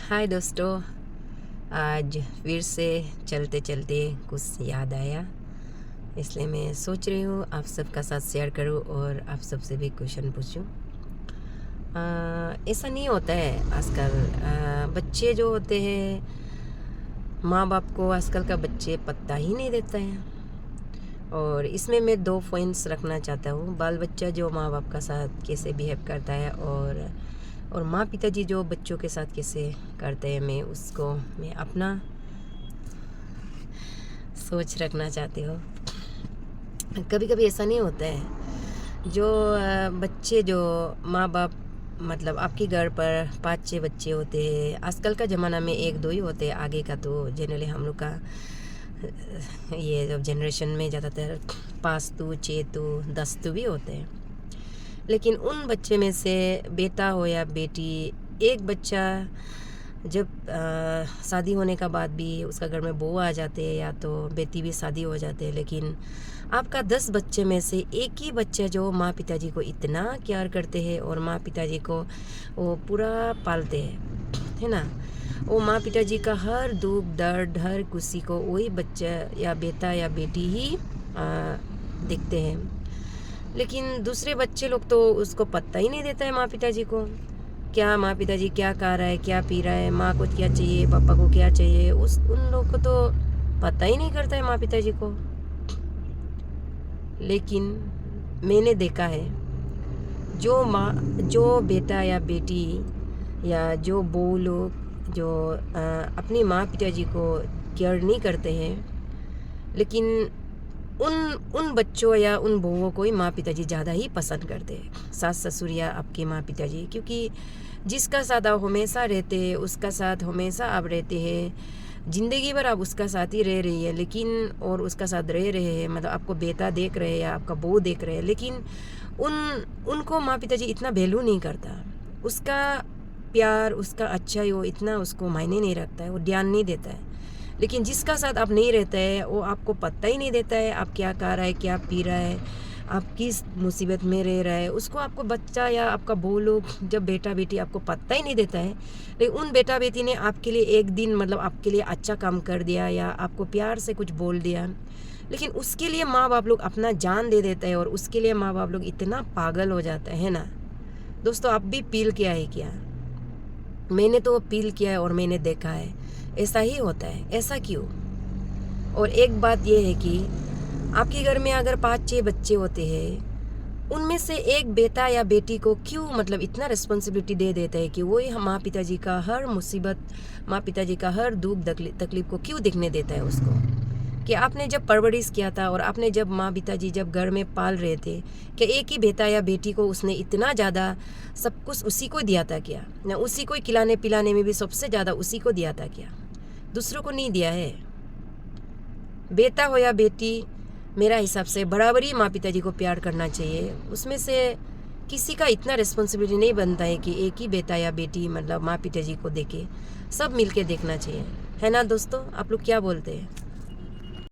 हाय दोस्तों। आज फिर से चलते चलते कुछ याद आया, इसलिए मैं सोच रही हूँ आप सबका साथ शेयर करूँ और आप सबसे भी क्वेश्चन पूछूँ। ऐसा नहीं होता है आजकल। बच्चे जो होते हैं, माँ बाप को आजकल का बच्चे पता ही नहीं देता है। और इसमें मैं 2 पॉइंट्स रखना चाहता हूँ। बाल बच्चा जो माँ बाप का साथ कैसे बिहेव करता है और माँ पिताजी जो बच्चों के साथ कैसे करते हैं, मैं अपना सोच रखना चाहती हूँ। कभी कभी ऐसा नहीं होता है जो बच्चे जो माँ बाप मतलब आपके घर पर 5-6 बच्चे होते हैं। आजकल का ज़माना में 1-2 ही होते हैं, आगे का तो जनरली हम लोग का ये जब जनरेशन में ज़्यादातर 5 तो 6 तो 10 तो भी होते हैं। लेकिन उन बच्चे में से बेटा हो या बेटी, एक बच्चा जब शादी होने का बाद भी उसका घर में बहू आ जाते हैं या तो बेटी भी शादी हो जाते हैं, लेकिन आपका 10 बच्चे में से एक ही बच्चा जो माँ पिताजी को इतना प्यार करते हैं और माँ पिताजी को वो पूरा पालते हैं, है ना। वो माँ पिताजी का हर दुख दर्द हर खुशी को वही बच्चा या बेटा या बेटी ही देखते हैं। लेकिन दूसरे बच्चे लोग तो उसको पता ही नहीं देता है माँ पिताजी को, क्या माँ पिताजी क्या खा रहा है, क्या पी रहा है, माँ को क्या चाहिए, पापा को क्या चाहिए, उन लोग को तो पता ही नहीं करता है माँ पिताजी को। लेकिन मैंने देखा है जो बेटा या बेटी या जो बहू लोग जो अपनी माँ पिताजी को केयर नहीं करते हैं, लेकिन उन उन बच्चों या उन बहुओं को ही माँ पिताजी ज़्यादा ही पसंद करते हैं, सास ससुर या आपके माँ पिताजी। क्योंकि जिसका साथ आप हमेशा रहते हैं उसका साथ हमेशा आप रहते हैं, ज़िंदगी भर आप उसका साथ ही रह रही है, लेकिन और उसका साथ रह रहे हैं, मतलब आपको बेटा देख रहे हैं या आपका बहू देख रहे हैं, लेकिन उनको माँ पिताजी इतना वैल्यू नहीं करता। उसका प्यार उसका अच्छाई वो इतना उसको मायने नहीं रखता है, वो ध्यान नहीं देता है। लेकिन जिसका साथ आप नहीं रहता है वो आपको पता ही नहीं देता है आप क्या खा रहा है, क्या पी रहा है, आप किस मुसीबत में रह रहा है, उसको आपको बच्चा या आपका बहू लोग जब बेटा बेटी आपको पता ही नहीं देता है। लेकिन उन बेटा बेटी ने आपके लिए एक दिन मतलब आपके लिए अच्छा काम कर दिया या आपको प्यार से कुछ बोल दिया, लेकिन उसके लिए माँ बाप लोग अपना जान दे देता है और उसके लिए माँ बाप लोग इतना पागल हो जाता है ना। दोस्तों, आप भी फील किया है क्या? मैंने तो फील किया है और मैंने देखा है ऐसा ही होता है। ऐसा क्यों? और एक बात यह है कि आपके घर में अगर 5-6 बच्चे होते हैं, उनमें से एक बेटा या बेटी को क्यों मतलब इतना रिस्पॉन्सिबिलिटी दे देता है कि वो ही माँ पिताजी का हर मुसीबत, माँ पिताजी का हर दुख तकलीफ को क्यों देखने देता है उसको? कि आपने जब परवरिश किया था और आपने जब माँ पिताजी जब घर में पाल रहे थे, कि एक ही बेटा या बेटी को उसने इतना ज़्यादा सब कुछ उसी को दिया था क्या? ना उसी को खिलाने पिलाने में भी सबसे ज़्यादा उसी को दिया था क्या? दूसरों को नहीं दिया है। बेटा हो या बेटी, मेरा हिसाब से बराबरी माँ पिताजी को प्यार करना चाहिए। उसमें से किसी का इतना रिस्पॉन्सिबिलिटी नहीं बनता है कि एक ही बेटा या बेटी मतलब माँ पिताजी को देखे, सब मिलके देखना चाहिए, है ना दोस्तों? आप लोग क्या बोलते हैं?